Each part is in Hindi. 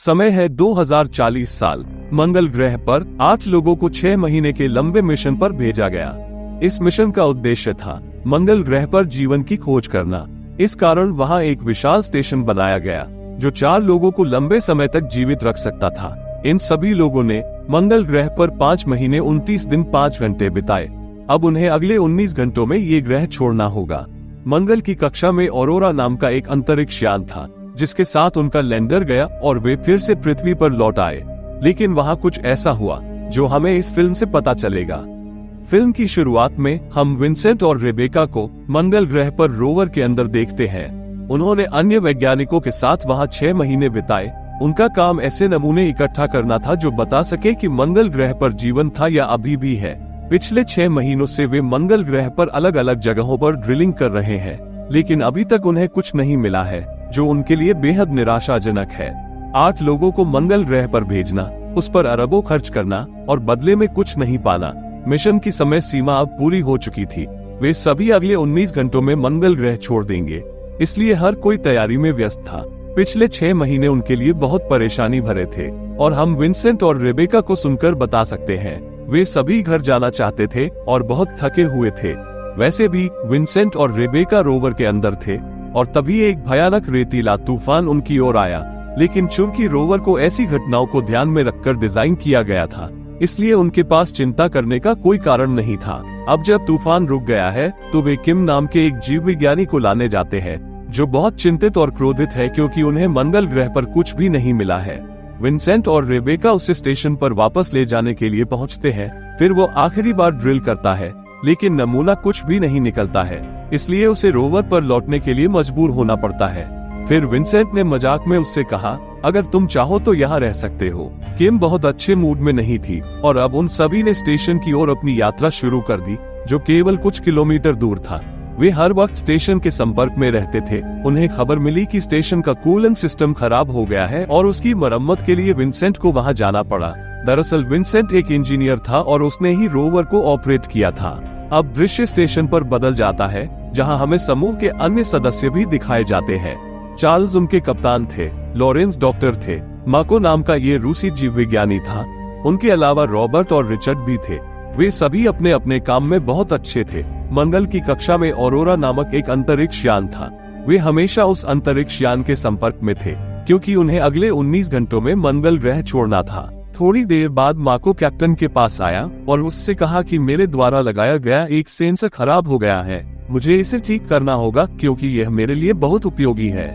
समय है 2040 साल। मंगल ग्रह पर 8 लोगों को 6 महीने के लंबे मिशन पर भेजा गया। इस मिशन का उद्देश्य था मंगल ग्रह पर जीवन की खोज करना। इस कारण वहां एक विशाल स्टेशन बनाया गया जो 4 लोगों को लंबे समय तक जीवित रख सकता था। इन सभी लोगों ने मंगल ग्रह पर 5 महीने 29 दिन 5 घंटे बिताए। अब उन्हें अगले 19 घंटों में ये ग्रह छोड़ना होगा। मंगल की कक्षा में ऑरोरा नाम का एक अंतरिक्ष यान था जिसके साथ उनका लैंडर गया और वे फिर से पृथ्वी पर लौट आए। लेकिन वहां कुछ ऐसा हुआ जो हमें इस फिल्म से पता चलेगा। फिल्म की शुरुआत में हम विंसेंट और रेबेका को मंगल ग्रह पर रोवर के अंदर देखते हैं। उन्होंने अन्य वैज्ञानिकों के साथ वहां 6 महीने बिताए। उनका काम ऐसे नमूने इकट्ठा करना था जो बता सके कि मंगल ग्रह पर जीवन था या अभी भी है। पिछले 6 महीनों से वे मंगल ग्रह पर अलग अलग जगहों पर ड्रिलिंग कर रहे हैं, लेकिन अभी तक उन्हें कुछ नहीं मिला है, जो उनके लिए बेहद निराशाजनक है। 8 लोगों को मंगल ग्रह पर भेजना, उस पर अरबों खर्च करना और बदले में कुछ नहीं पाना। मिशन की समय सीमा अब पूरी हो चुकी थी। वे सभी अगले 19 घंटों में मंगल ग्रह छोड़ देंगे, इसलिए हर कोई तैयारी में व्यस्त था। पिछले 6 महीने उनके लिए बहुत परेशानी भरे थे और हम विंसेंट और रेबेका को सुनकर बता सकते हैं वे सभी घर जाना चाहते थे और बहुत थके हुए थे। वैसे भी विंसेंट और रेबेका रोवर के अंदर थे और तभी एक भयानक रेतीला तूफान उनकी ओर आया। लेकिन चूंकि रोवर को ऐसी घटनाओं को ध्यान में रखकर डिजाइन किया गया था, इसलिए उनके पास चिंता करने का कोई कारण नहीं था। अब जब तूफान रुक गया है तो वे किम नाम के एक जीव विज्ञानी को लाने जाते हैं जो बहुत चिंतित और क्रोधित है क्योंकि उन्हें मंगल ग्रह पर कुछ भी नहीं मिला है। विंसेंट और रेबेका उसे स्टेशन पर वापस ले जाने के लिए पहुंचते हैं। फिर वो आखिरी बार ड्रिल करता है, लेकिन नमूना कुछ भी नहीं निकलता है, इसलिए उसे रोवर पर लौटने के लिए मजबूर होना पड़ता है। फिर विंसेंट ने मजाक में उससे कहा, अगर तुम चाहो तो यहाँ रह सकते हो। किम बहुत अच्छे मूड में नहीं थी और अब उन सभी ने स्टेशन की ओर अपनी यात्रा शुरू कर दी, जो केवल कुछ किलोमीटर दूर था। वे हर वक्त स्टेशन के संपर्क में रहते थे। उन्हें खबर मिली कि स्टेशन का कूलेंट सिस्टम खराब हो गया है और उसकी मरम्मत के लिए विंसेंट को वहां जाना पड़ा। दरअसल विंसेंट एक इंजीनियर था और उसने ही रोवर को ऑपरेट किया था। अब दृश्य स्टेशन पर बदल जाता है, जहां हमें समूह के अन्य सदस्य भी दिखाए जाते हैं। चार्ल्स उनके कप्तान थे, लॉरेंस डॉक्टर थे, माको नाम का ये रूसी जीव विज्ञानी था। उनके अलावा रॉबर्ट और रिचर्ड भी थे। वे सभी अपने अपने काम में बहुत अच्छे थे। मंगल की कक्षा में ऑरोरा नामक एक अंतरिक्ष यान था। वे हमेशा उस अंतरिक्ष यान के संपर्क में थे क्योंकि उन्हें अगले 19 घंटों में मंगल ग्रह छोड़ना था। थोड़ी देर बाद माको कैप्टन के पास आया और उससे कहा कि मेरे द्वारा लगाया गया एक सेंसर खराब हो गया है, मुझे इसे ठीक करना होगा क्योंकि यह मेरे लिए बहुत उपयोगी है।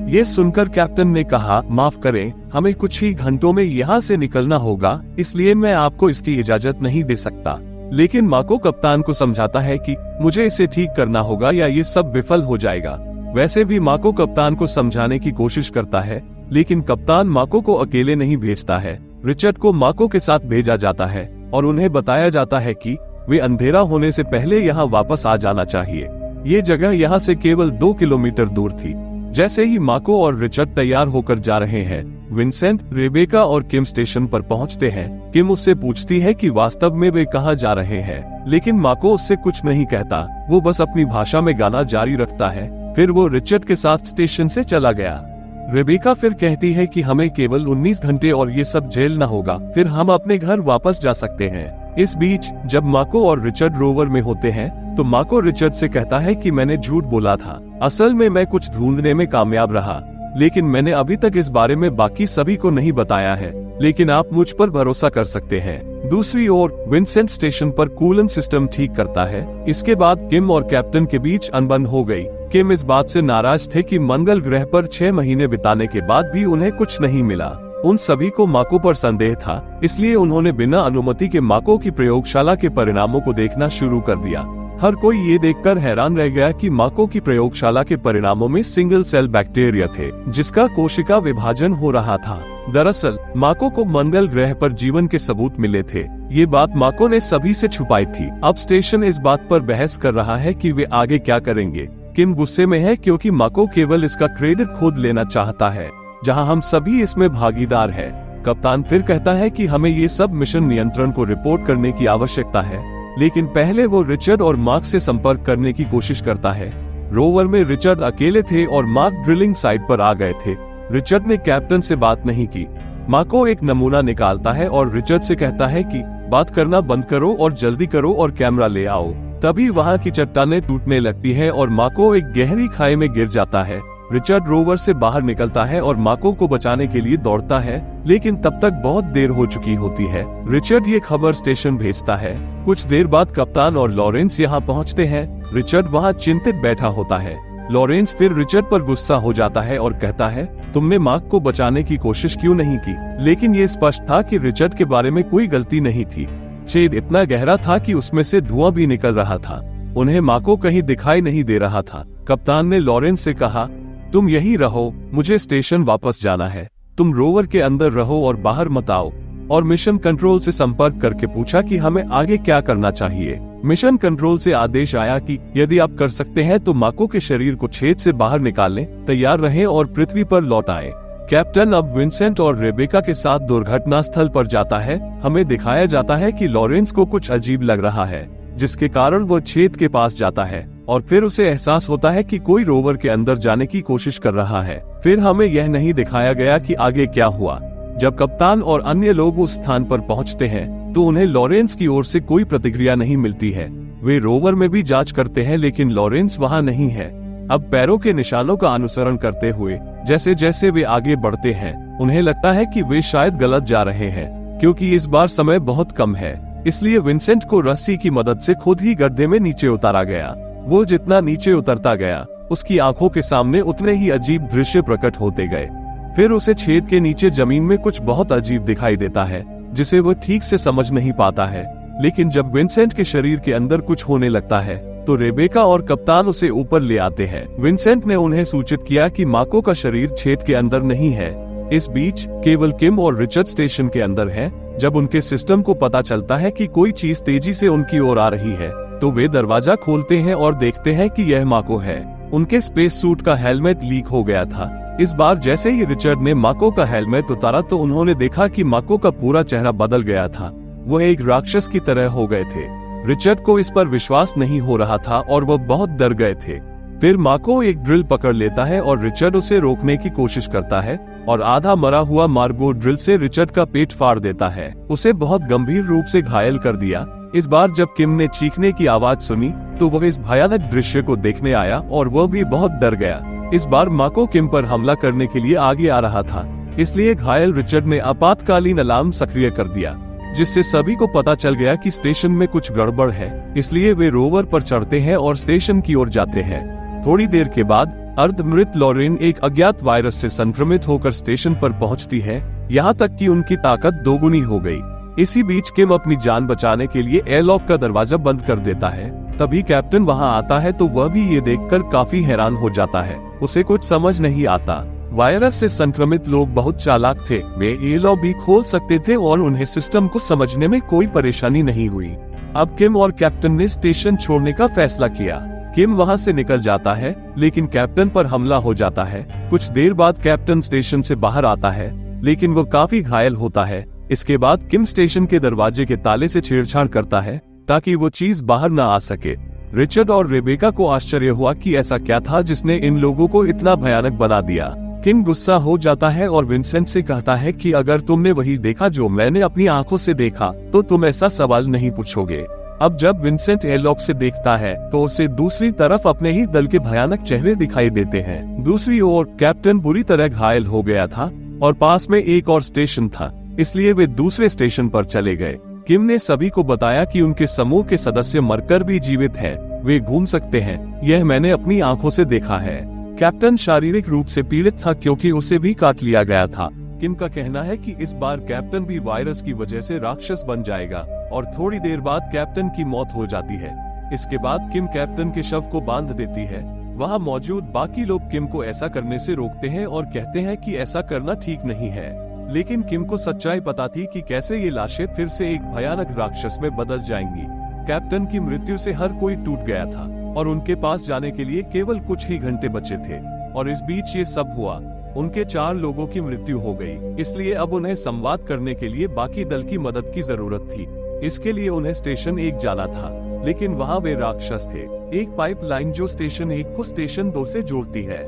ये सुनकर कैप्टन ने कहा, माफ करें, हमें कुछ ही घंटों में यहाँ से निकलना होगा, इसलिए मैं आपको इसकी इजाजत नहीं दे सकता। लेकिन माको कप्तान को समझाता है कि मुझे इसे ठीक करना होगा या ये सब विफल हो जाएगा। वैसे भी माको कप्तान को समझाने की कोशिश करता है, लेकिन कप्तान माको को अकेले नहीं भेजता है। रिचर्ड को माको के साथ भेजा जाता है और उन्हें बताया जाता है कि वे अंधेरा होने से पहले यहाँ वापस आ जाना चाहिए। ये जगह यहाँ से केवल 2 किलोमीटर दूर थी। जैसे ही माको और रिचर्ड तैयार होकर जा रहे हैं, विंसेंट, रेबेका और किम स्टेशन पर पहुंचते हैं। किम उससे पूछती है कि वास्तव में वे कहां जा रहे हैं, लेकिन माको उससे कुछ नहीं कहता। वो बस अपनी भाषा में गाना जारी रखता है। फिर वो रिचर्ड के साथ स्टेशन से चला गया। रेबेका फिर कहती है कि हमें केवल 19 घंटे और ये सब झेलना होगा, फिर हम अपने घर वापस जा सकते हैं। इस बीच जब माको और रिचर्ड रोवर में होते हैं तो माको रिचर्ड से कहता है कि मैंने झूठ बोला था, असल में मैं कुछ ढूंढने में कामयाब रहा, लेकिन मैंने अभी तक इस बारे में बाकी सभी को नहीं बताया है, लेकिन आप मुझ पर भरोसा कर सकते हैं। दूसरी ओर विंसेंट स्टेशन पर कूलेंट सिस्टम ठीक करता है। इसके बाद किम और कैप्टन के बीच अनबन हो गई। किम इस बात से नाराज थे कि मंगल ग्रह पर 6 महीने बिताने के बाद भी उन्हें कुछ नहीं मिला। उन सभी को माको पर संदेह था, इसलिए उन्होंने बिना अनुमति के माको की प्रयोगशाला के परिणामों को देखना शुरू कर दिया। हर कोई ये देखकर हैरान रह गया कि माको की प्रयोगशाला के परिणामों में सिंगल सेल बैक्टीरिया थे, जिसका कोशिका विभाजन हो रहा था। दरअसल माको को मंगल ग्रह पर जीवन के सबूत मिले थे। ये बात माको ने सभी से छुपाई थी। अब स्टेशन इस बात पर बहस कर रहा है कि वे आगे क्या करेंगे। किम गुस्से में है क्योंकि माको केवल इसका क्रेडिट खुद लेना चाहता है, जहां हम सभी इसमें भागीदार हैं। कप्तान फिर कहता है कि हमें ये सब मिशन नियंत्रण को रिपोर्ट करने की आवश्यकता है, लेकिन पहले वो रिचर्ड और मार्क से संपर्क करने की कोशिश करता है। रोवर में रिचर्ड अकेले थे और मार्क ड्रिलिंग साइट पर आ गए थे। रिचर्ड ने कैप्टन से बात नहीं की। माको एक नमूना निकालता है और रिचर्ड से कहता है कि बात करना बंद करो और जल्दी करो और कैमरा ले आओ। तभी वहाँ की चट्टानें टूटने लगती है और माको एक गहरी खाई में गिर जाता है। रिचर्ड रोवर से बाहर निकलता है और माको को बचाने के लिए दौड़ता है, लेकिन तब तक बहुत देर हो चुकी होती है। रिचर्ड ये खबर स्टेशन भेजता है। कुछ देर बाद कप्तान और लॉरेंस यहाँ पहुँचते हैं। रिचर्ड वहाँ चिंतित बैठा होता है। लॉरेंस फिर रिचर्ड पर गुस्सा हो जाता है और कहता है, तुमने मार्क को बचाने की कोशिश क्यों नहीं की? लेकिन ये स्पष्ट था कि रिचर्ड के बारे में कोई गलती नहीं थी। छेद इतना गहरा था कि उसमें से धुआं भी निकल रहा था। उन्हें माको कहीं दिखाई नहीं दे रहा था। कप्तान ने लॉरेंस से कहा, तुम यहीं रहो, मुझे स्टेशन वापस जाना है। तुम रोवर के अंदर रहो और बाहर मत आओ। और मिशन कंट्रोल से संपर्क करके पूछा कि हमें आगे क्या करना चाहिए। मिशन कंट्रोल से आदेश आया कि यदि आप कर सकते हैं तो माको के शरीर को छेद से बाहर निकालने तैयार रहें और पृथ्वी पर लौट आए। कैप्टन अब विंसेंट और रेबेका के साथ दुर्घटना स्थल पर जाता है। हमें दिखाया जाता है कि लॉरेंस को कुछ अजीब लग रहा है, जिसके कारण वो छेद के पास जाता है और फिर उसे एहसास होता है कि कोई रोवर के अंदर जाने की कोशिश कर रहा है। फिर हमें यह नहीं दिखाया गया कि आगे क्या हुआ। जब कप्तान और अन्य लोग उस स्थान पर पहुंचते हैं तो उन्हें लॉरेंस की ओर से कोई प्रतिक्रिया नहीं मिलती है। वे रोवर में भी जांच करते हैं, लेकिन लॉरेंस वहां नहीं है। अब पैरों के निशानों का अनुसरण करते हुए जैसे जैसे वे आगे बढ़ते हैं, उन्हें लगता है कि वे शायद गलत जा रहे हैं, क्योंकि इस बार समय बहुत कम है। इसलिए विंसेंट को रस्सी की मदद से खुद ही गड्ढे में नीचे उतारा गया। वो जितना नीचे उतरता गया, उसकी आंखों के सामने उतने ही अजीब दृश्य प्रकट होते गए। फिर उसे छेद के नीचे जमीन में कुछ बहुत अजीब दिखाई देता है, जिसे वो ठीक से समझ नहीं पाता है। लेकिन जब विंसेंट के शरीर के अंदर कुछ होने लगता है तो रेबेका और कप्तान उसे ऊपर ले आते हैं। विंसेंट ने उन्हें सूचित किया कि माको का शरीर छेद के अंदर नहीं है। इस बीच केवल किम और रिचर्ड स्टेशन के अंदर हैं। जब उनके सिस्टम को पता चलता है कि कोई चीज तेजी से उनकी ओर आ रही है तो वे दरवाजा खोलते हैं और देखते हैं कि यह माको है। उनके स्पेस सूट का हेलमेट लीक हो गया था। इस बार जैसे ही रिचर्ड ने माको का हेलमेट उतारा तो उन्होंने देखा कि माको का पूरा चेहरा बदल गया था। वो एक राक्षस की तरह हो गए थे। रिचर्ड को इस पर विश्वास नहीं हो रहा था और वो बहुत डर गए थे। फिर माको एक ड्रिल पकड़ लेता है और रिचर्ड उसे रोकने की कोशिश करता है और आधा मरा हुआ मार्गो ड्रिल से रिचर्ड का पेट फाड़ देता है, उसे बहुत गंभीर रूप से घायल कर दिया। इस बार जब किम ने चीखने की आवाज सुनी तो वह इस भयानक दृश्य को देखने आया और वह भी बहुत डर गया। इस बार माको किम पर हमला करने के लिए आगे आ रहा था, इसलिए घायल रिचर्ड ने आपातकालीन अलार्म सक्रिय कर दिया, जिससे सभी को पता चल गया कि स्टेशन में कुछ गड़बड़ है। इसलिए वे रोवर पर चढ़ते हैं और स्टेशन की ओर जाते हैं। थोड़ी देर के बाद अर्धमृत लॉरेन एक अज्ञात वायरस से संक्रमित होकर स्टेशन पर पहुंचती है, यहाँ तक कि उनकी ताकत दोगुनी हो गई। इसी बीच किम अपनी जान बचाने के लिए एयरलॉक का दरवाजा बंद कर देता है। तभी कैप्टन वहां आता है तो वह भी ये देखकर काफी हैरान हो जाता है। उसे कुछ समझ नहीं आता। वायरस से संक्रमित लोग बहुत चालाक थे। वे एयरलॉक भी खोल सकते थे और उन्हें सिस्टम को समझने में कोई परेशानी नहीं हुई। अब किम और कैप्टन ने स्टेशन छोड़ने का फैसला किया। किम वहां से निकल जाता है, लेकिन कैप्टन पर हमला हो जाता है। कुछ देर बाद कैप्टन स्टेशन से बाहर आता है, लेकिन वो काफी घायल होता है। इसके बाद किम स्टेशन के दरवाजे के ताले से छेड़छाड़ करता है ताकि वो चीज बाहर न आ सके। रिचर्ड और रेबेका को आश्चर्य हुआ कि ऐसा क्या था जिसने इन लोगों को इतना भयानक बना दिया। किम गुस्सा हो जाता है और विंसेंट से कहता है कि अगर तुमने वही देखा जो मैंने अपनी आंखों से देखा तो तुम ऐसा सवाल नहीं पूछोगे। अब जब विंसेंट एयरलॉक से देखता है तो उसे दूसरी तरफ अपने ही दल के भयानक चेहरे दिखाई देते हैं। दूसरी ओर कैप्टन बुरी तरह घायल हो गया था और पास में एक और स्टेशन था, इसलिए वे दूसरे स्टेशन पर चले गए। किम ने सभी को बताया कि उनके समूह के सदस्य मरकर भी जीवित हैं, वे घूम सकते हैं, यह मैंने अपनी आंखों से देखा है। कैप्टन शारीरिक रूप से पीड़ित था क्योंकि उसे भी काट लिया गया था। किम का कहना है कि इस बार कैप्टन भी वायरस की वजह से राक्षस बन जाएगा और थोड़ी देर बाद कैप्टन की मौत हो जाती है। इसके बाद किम कैप्टन के शव को बांध देती है। वहाँ मौजूद बाकी लोग किम को ऐसा करने से रोकते हैं और कहते हैं कि ऐसा करना ठीक नहीं है, लेकिन किम को सच्चाई पता थी कि कैसे ये लाशें फिर से एक भयानक राक्षस में बदल जाएंगी। कैप्टन की मृत्यु से हर कोई टूट गया था और उनके पास जाने के लिए केवल कुछ ही घंटे बचे थे। और इस बीच ये सब हुआ। उनके 4 लोगों की मृत्यु हो गई, इसलिए अब उन्हें संवाद करने के लिए बाकी दल की मदद की जरूरत थी। इसके लिए उन्हें स्टेशन 1 जाना था, लेकिन वहाँ वे राक्षस थे। एक पाइपलाइन जो स्टेशन 1 को स्टेशन 2 से जोड़ती है,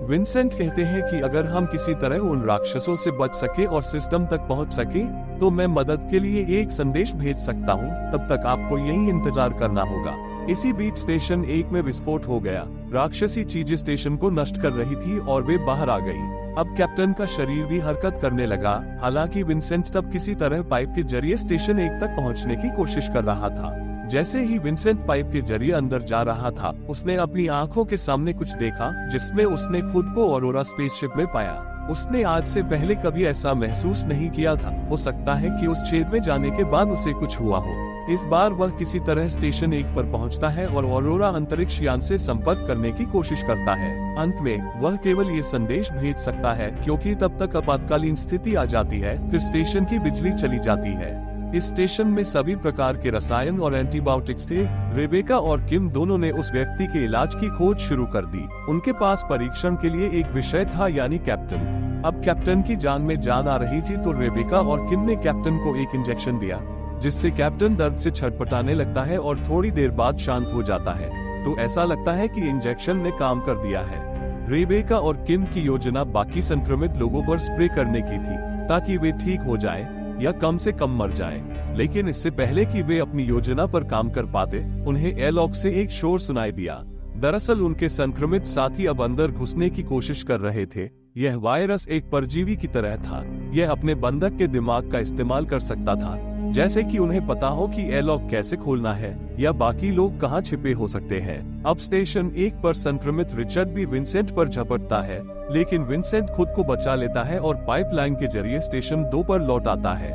विंसेंट कहते हैं कि अगर हम किसी तरह उन राक्षसों से बच सके और सिस्टम तक पहुंच सके तो मैं मदद के लिए एक संदेश भेज सकता हूं, तब तक आपको यही इंतजार करना होगा। इसी बीच स्टेशन 1 में विस्फोट हो गया। राक्षसी चीजें स्टेशन को नष्ट कर रही थी और वे बाहर आ गई। अब कैप्टन का शरीर भी हरकत करने लगा। हालांकि विंसेंट तब किसी तरह पाइप के जरिए स्टेशन 1 तक पहुंचने की कोशिश कर रहा था। जैसे ही विंसेंट पाइप के जरिए अंदर जा रहा था, उसने अपनी आंखों के सामने कुछ देखा जिसमें उसने खुद को ऑरोरा स्पेसशिप में पाया। उसने आज से पहले कभी ऐसा महसूस नहीं किया था। हो सकता है कि उस छेद में जाने के बाद उसे कुछ हुआ हो। इस बार वह किसी तरह स्टेशन 1 पर पहुंचता है और ऑरोरा अंतरिक्ष यान से संपर्क करने की कोशिश करता है। अंत में वह केवल ये संदेश भेज सकता है क्योंकि तब तक आपातकालीन स्थिति आ जाती है। फिर स्टेशन की बिजली चली जाती है। इस स्टेशन में सभी प्रकार के रसायन और एंटीबायोटिक्स थे। रेबेका और किम दोनों ने उस व्यक्ति के इलाज की खोज शुरू कर दी। उनके पास परीक्षण के लिए एक विषय था, यानी कैप्टन। अब कैप्टन की जान में जान आ रही थी, तो रेबेका और किम ने कैप्टन को एक इंजेक्शन दिया, जिससे कैप्टन दर्द से छटपटाने लगता है और थोड़ी देर बाद शांत हो जाता है। तो ऐसा लगता है कि इंजेक्शन ने काम कर दिया है। रेबेका और किम की योजना बाकी संक्रमित लोगों पर स्प्रे करने की थी, ताकि वे ठीक हो जाएं या कम से कम मर जाएं। लेकिन इससे पहले कि वे अपनी योजना पर काम कर पाते, उन्हें एयरलॉक से एक शोर सुनाई दिया। दरअसल उनके संक्रमित साथी अब अंदर घुसने की कोशिश कर रहे थे। यह वायरस एक परजीवी की तरह था। यह अपने बंधक के दिमाग का इस्तेमाल कर सकता था, जैसे कि उन्हें पता हो कि एयरलॉक कैसे खोलना है या बाकी लोग कहां छिपे हो सकते हैं। अब स्टेशन 1 पर संक्रमित रिचर्ड भी विंसेंट पर झपटता है, लेकिन विंसेंट खुद को बचा लेता है और पाइपलाइन के जरिए स्टेशन 2 पर लौट आता है।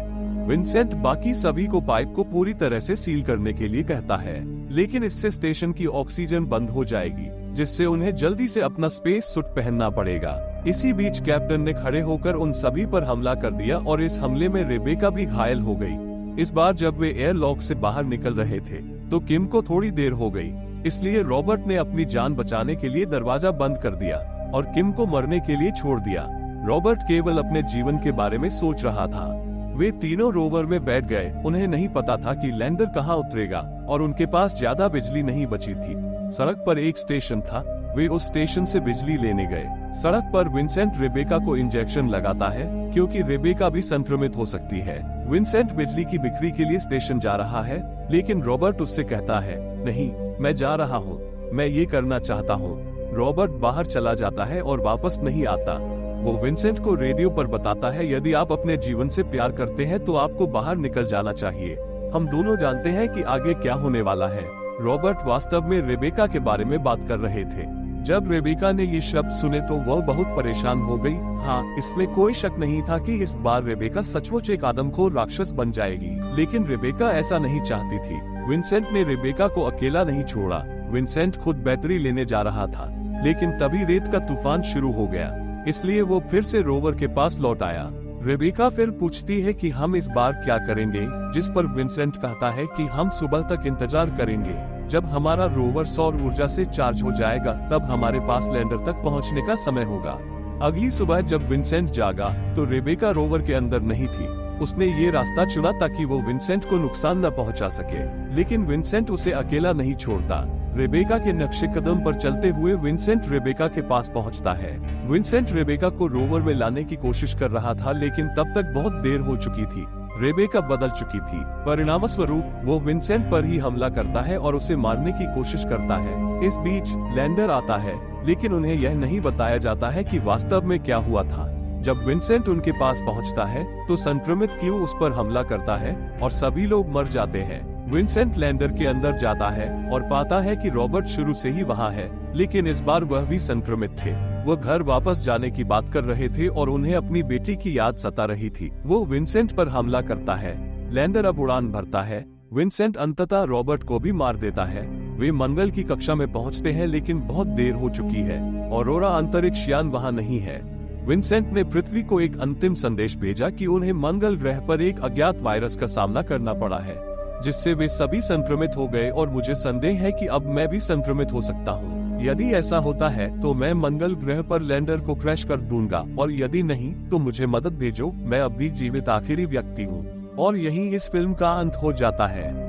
विंसेंट बाकी सभी को पाइप को पूरी तरह से सील करने के लिए कहता है, लेकिन इससे स्टेशन की ऑक्सीजन बंद हो जाएगी, जिससे उन्हें जल्दी से अपना स्पेस सूट पहनना पड़ेगा। इसी बीच कैप्टन ने खड़े होकर उन सभी पर हमला कर दिया और इस हमले में रेबेका भी घायल हो गई। इस बार जब वे एयरलॉक से बाहर निकल रहे थे, तो किम को थोड़ी देर हो गई, इसलिए रॉबर्ट ने अपनी जान बचाने के लिए दरवाजा बंद कर दिया और किम को मरने के लिए छोड़ दिया। रॉबर्ट केवल अपने जीवन के बारे में सोच रहा था। वे तीनों रोवर में बैठ गए। उन्हें नहीं पता था कि लैंडर कहां उतरेगा और उनके पास ज्यादा बिजली नहीं बची थी। सड़क पर एक स्टेशन था। वे उस स्टेशन से बिजली लेने गए। सड़क पर विंसेंट रेबेका को इंजेक्शन लगाता है, क्योंकि रेबेका भी संक्रमित हो सकती है। विंसेंट बिजली की बिक्री के लिए स्टेशन जा रहा है, लेकिन रॉबर्ट उससे कहता है, नहीं, मैं जा रहा हूँ, मैं ये करना चाहता हूँ। रॉबर्ट बाहर चला जाता है और वापस नहीं आता। वो विंसेंट को रेडियो पर बताता है, यदि आप अपने जीवन से प्यार करते हैं तो आपको बाहर निकल जाना चाहिए। हम दोनों जानते हैं कि आगे क्या होने वाला है। रॉबर्ट वास्तव में रेबेका के बारे में बात कर रहे थे। जब रेबेका ने ये शब्द सुने तो वह बहुत परेशान हो गई। हाँ, इसमें कोई शक नहीं था कि इस बार रेबेका सचमुच एक आदमखोर राक्षस बन जाएगी, लेकिन रेबेका ऐसा नहीं चाहती थी। विंसेंट ने रेबेका को अकेला नहीं छोड़ा। विंसेंट खुद बैटरी लेने जा रहा था, लेकिन तभी रेत का तूफान शुरू हो गया, इसलिए वो फिर से रोवर के पास लौट आया। रेबेका फिर पूछती है कि हम इस बार क्या करेंगे, जिस पर विंसेंट कहता है कि हम सुबह तक इंतजार करेंगे। जब हमारा रोवर सौर ऊर्जा से चार्ज हो जाएगा, तब हमारे पास लैंडर तक पहुंचने का समय होगा। अगली सुबह जब विंसेंट जागा, तो रेबेका रोवर के अंदर नहीं थी। उसने ये रास्ता चुना ताकि वो विंसेंट को नुकसान न पहुंचा सके, लेकिन विंसेंट उसे अकेला नहीं छोड़ता। रेबेका के नक्शे कदम पर चलते हुए विंसेंट रेबेका के पास पहुंचता है। विंसेंट रेबेका को रोवर में लाने की कोशिश कर रहा था, लेकिन तब तक बहुत देर हो चुकी थी। रेबेका बदल चुकी थी। परिणामस्वरूप वो विंसेंट पर ही हमला करता है और उसे मारने की कोशिश करता है। इस बीच लैंडर आता है, लेकिन उन्हें यह नहीं बताया जाता है कि वास्तव में क्या हुआ था। जब विंसेंट उनके पास पहुंचता है, तो संक्रमित क्यू उस पर हमला करता है और सभी लोग मर जाते हैं। विंसेंट लैंडर के अंदर जाता है और पाता है कि रॉबर्ट शुरू से ही वहाँ है, लेकिन इस बार वह भी संक्रमित थे। वो घर वापस जाने की बात कर रहे थे और उन्हें अपनी बेटी की याद सता रही थी। वो विंसेंट पर हमला करता है। लैंडर अब उड़ान भरता है। विंसेंट अंततः रॉबर्ट को भी मार देता है। वे मंगल की कक्षा में पहुंचते हैं, लेकिन बहुत देर हो चुकी है। ऑरोरा अंतरिक्ष यान वहाँ नहीं है। विंसेंट ने पृथ्वी को एक अंतिम संदेश भेजा कि उन्हें मंगल ग्रह पर एक अज्ञात वायरस का सामना करना पड़ा है, जिससे वे सभी संक्रमित हो गए और मुझे संदेह है कि अब मैं भी संक्रमित हो सकता हूँ। यदि ऐसा होता है तो मैं मंगल ग्रह पर लैंडर को क्रैश कर दूंगा, और यदि नहीं तो मुझे मदद भेजो। मैं अब भी जीवित आखिरी व्यक्ति हूँ। और यही इस फिल्म का अंत हो जाता है।